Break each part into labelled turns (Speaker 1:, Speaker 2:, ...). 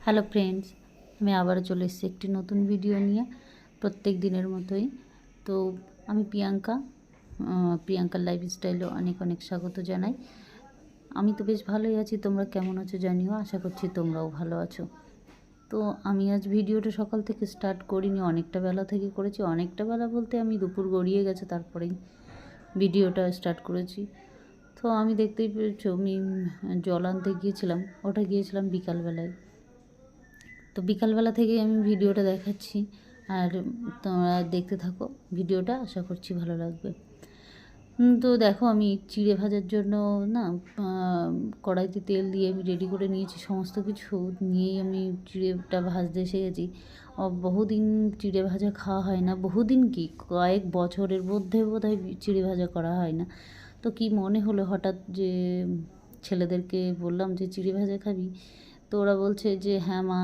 Speaker 1: Hello friends, আমি আবারও চলে এসেছি একটি নতুন ভিডিও নিয়ে প্রত্যেক দিনের মতোই। তো আমি প্রিয়াঙ্কার লাইফস্টাইলে অনেক অনেক স্বাগত জানাই। আমি তো বেশ ভালোই আছি, তোমরা কেমন আছো জানিও, আশা করছি তোমরাও ভালো আছো। তো আমি আজ ভিডিওটা সকাল থেকে স্টার্ট করিনি, অনেকটা বেলা থেকে করেছি। অনেকটা বেলা বলতে আমি দুপুর গড়িয়ে গেছে তারপরেই ভিডিওটা স্টার্ট করেছি। তো আমি দেখতেই পেয়েছো, আমি জল আনতে গিয়েছিলাম, ওটা গিয়েছিলাম বিকালবেলায়। তো বিকালবেলা থেকেই আমি ভিডিওটা দেখাচ্ছি, আর তোমরা দেখতে থাকো ভিডিওটা, আশা করছি ভালো লাগবে। তো দেখো, আমি চিড়ে ভাজার জন্য না কড়াইতে তেল দিয়ে আমি রেডি করে নিয়েছি, সমস্ত কিছু নিয়েই আমি চিড়েটা ভাজতে এসে গেছি। বহুদিন চিড়ে ভাজা খাওয়া হয় না, বহুদিন কি কয়েক বছরের মধ্যে বোধহয় চিড়ে ভাজা করা হয় না। তো কি মনে হলো হঠাৎ যে ছেলেদেরকে বললাম যে চিড়ে ভাজা খাবি, তো ওরা বলছে যে হ্যাঁ মা,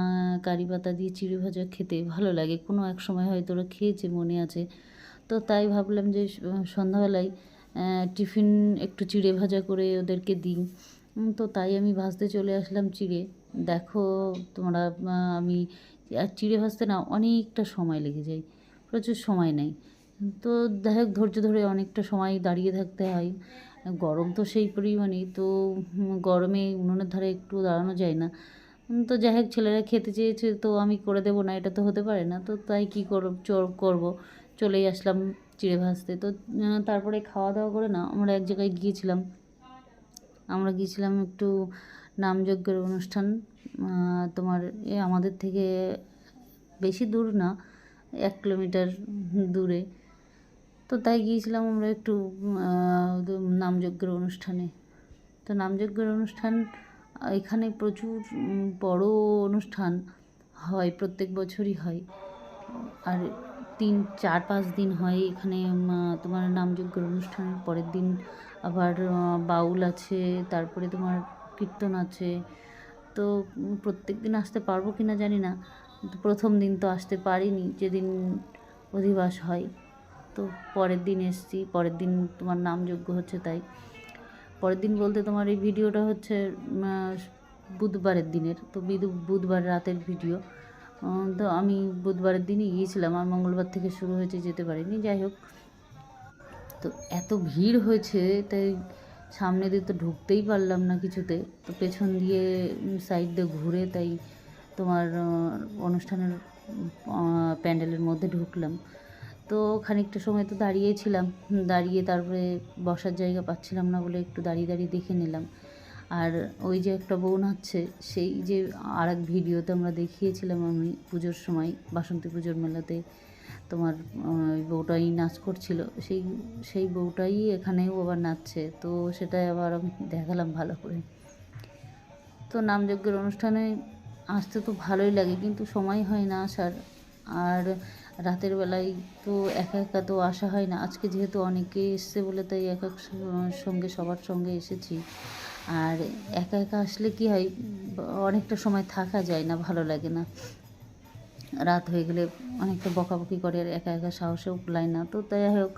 Speaker 1: কারি পাতা দিয়ে চিড়ে ভাজা খেতে ভালো লাগে, কোনো এক সময় হয়তো ওরা খেয়েছে মনে আছে। তো তাই ভাবলাম যে সন্ধ্যাবেলায় টিফিন একটু চিড়ে ভাজা করে ওদেরকে দিই। তো তাই আমি ভাজতে চলে আসলাম চিড়ে। দেখো তোমরা, আমি আর চিড়ে ভাজতে না অনেকটা সময় লেগে যায়, প্রচুর সময় নেই। তো যাই হোক, ধৈর্য ধরে অনেকটা সময় দাঁড়িয়ে থাকতে হয়। গরম তো সেই পরিমাণে, তো গরমে উনুনের ধারে একটু দাঁড়ানো যায় না। তো যাই হোক, ছেলেরা খেতে চেয়েছে তো আমি করে দেবো না, এটা তো হতে পারে না। তো তাই কী করবো, চলেই আসলাম চিড়ে ভাজতে। তো তারপরে খাওয়া দাওয়া করে না আমরা এক জায়গায় গিয়েছিলাম, একটু নামযজ্ঞের অনুষ্ঠান। তোমার আমাদের থেকে বেশি দূর না, 1 কিলোমিটার দূরে। তো তাই গিয়েছিলাম আমরা একটু নামযজ্ঞের অনুষ্ঠানে। তো নামযজ্ঞের অনুষ্ঠান এখানে প্রচুর বড় অনুষ্ঠান হয়, প্রত্যেক বছরই হয়। আর 3, 4, 5 দিন হয় এখানে। তোমার নামযজ্ঞের অনুষ্ঠানের পরের দিন আবার বাউল আছে, তারপরে তোমার কীর্তন আছে। তো প্রত্যেক দিন আসতে পারবো কি না জানি না, প্রথম দিন তো আসতে পারিনি, যেদিন অধিবাস হয়। তো পরের দিন এসছি, পরের দিন তোমার নামযজ্ঞ হচ্ছে। তাই পরের দিন বলতে তোমার এই ভিডিওটা হচ্ছে বুধবারের দিনের, তো বুধবার রাতের ভিডিও। তো আমি বুধবারের দিনই গিয়েছিলাম, আর মঙ্গলবার থেকে শুরু হয়েছে, যেতে পারিনি। যাই হোক, তো এত ভিড় হয়েছে, তাই সামনে দিয়ে তো ঢুকতেই পারলাম না কিছুতে। তো পেছন দিয়ে সাইড দিয়ে ঘুরে তাই তোমার অনুষ্ঠানের প্যান্ডেলের মধ্যে ঢুকলাম। তো খানিকটা সময় তো দাঁড়িয়েছিলাম, দাঁড়িয়ে তারপরে বসার জায়গা পাচ্ছিলাম না বলে একটু দাঁড়িয়ে দাঁড়িয়ে দেখে নিলাম। আর ওই যে একটা বোন আছে, সেই যে আর এক ভিডিওতে আমরা দেখিয়েছিলাম আমি পুজোর সময়, বাসন্তী পুজোর মেলাতে, তোমার ওই বউটাই নাচ করছিল, সেই বউটাই এখানেও আবার নাচছে। তো সেটাই আবার আমি দেখালাম ভালো করে। তো নামযজ্ঞের অনুষ্ঠানে আসতে তো ভালোই লাগে, কিন্তু সময় হয় না আসার। আর রাতের বেলায় তো একা একা তো আসা হয় না, আজকে যেহেতু অনেকে এসছে বলে তাই সঙ্গে সবার সঙ্গে এসেছি। আর একা একা আসলে কি হয়, অনেকটা সময় থাকা যায় না, ভালো লাগে না। রাত হয়ে গেলে অনেকটা বকাবকি করে, আর একা একা সাহসেও কুলায় না। তো তাই হোক,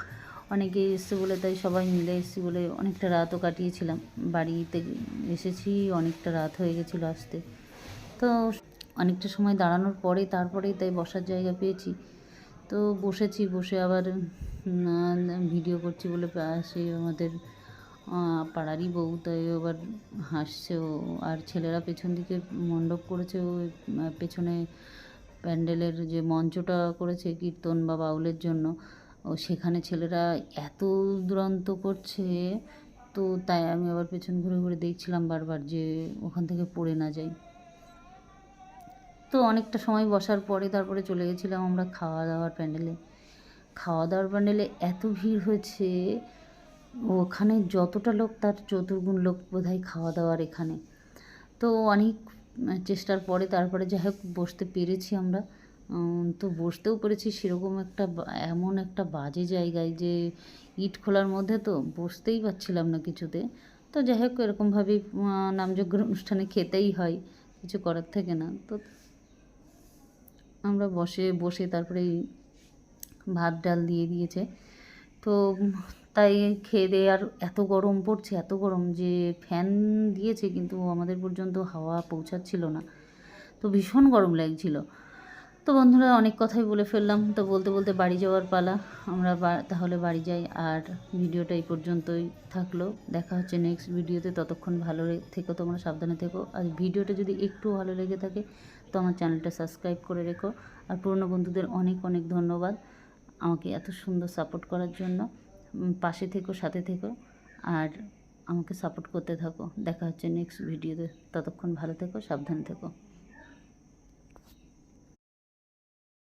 Speaker 1: অনেকে এসছে বলে তাই সবাই মিলে এসেছি বলে অনেকটা রাতও কাটিয়েছিলাম। বাড়িতে এসেছি অনেকটা রাত হয়ে গেছিলো আসতে। তো অনেকটা সময় দাঁড়ানোর পরে তারপরেই তাই বসার জায়গা পেয়েছি। তো বসেছি, বসে আবার ভিডিও করছি বলে সে আমাদের পাড়ারই বউ, তাই আবার হাসছে ও। আর ছেলেরা পেছন দিকে মণ্ডপ করেছে, ও পেছনে প্যান্ডেলের যে মঞ্চটা করেছে কীর্তন বা বাউলের জন্য, ও সেখানে ছেলেরা এত দুরন্ত করছে। তো তাই আমি আবার পেছন ঘুরে ঘুরে দেখছিলাম বারবার যে ওখান থেকে পড়ে না যাই। তো অনেকটা সময় বসার পরে তারপরে চলে গেছিলাম আমরা খাওয়া দাওয়ার প্যান্ডেলে। এত ভিড় হয়েছে, ওখানে যতটা লোক তার চতুর্গুণ লোক বোধহয় খাওয়া দাওয়ার এখানে। তো অনেক চেষ্টার পরে তারপরে যাই হোক বসতে পেরেছি আমরা। তো বসতেও পেরেছি সেরকম এমন একটা বাজে জায়গায়, যে ইট খোলার মধ্যে, তো বসতেই পারছিলাম না কিছুতে। তো যাই হোক, এরকমভাবেই নামযজ্ঞের অনুষ্ঠানে খেতেই হয়, কিছু করার থাকে না। তো আমরা বসে তারপরে ভাত ডাল দিয়ে দিয়েছে। তো তাই খেয়ে দিয়ে, আর এত গরম পড়ছে, এত গরম যে ফ্যান দিয়েছে কিন্তু আমাদের পর্যন্ত হাওয়া পৌঁছাচ্ছিল না। তো তো ভীষণ গরম লাগছিল। তো বন্ধুরা অনেক কথাই বলে ফেললাম, তো বলতে বলতে বাড়ি যাওয়ার পালা। আমরা তাহলে বাড়ি যাই, আর ভিডিওটা এই পর্যন্তই থাকলো। দেখা হচ্ছে নেক্সট ভিডিওতে, ততক্ষণ ভালো থেকো, তোমরা সাবধানে থেকো। আর ভিডিওটা যদি একটু ভালো লেগে থাকে তো আমার চ্যানেলটা সাবস্ক্রাইব করে রেখো। আর পুরনো বন্ধুদের অনেক অনেক ধন্যবাদ আমাকে এত সুন্দর সাপোর্ট করার জন্য। পাশে থেকো, সাথে থেকো, আর আমাকে সাপোর্ট করতে থাকো। দেখা হচ্ছে নেক্সট ভিডিওতে, ততক্ষণ ভালো থেকো, সাবধানে থেকো।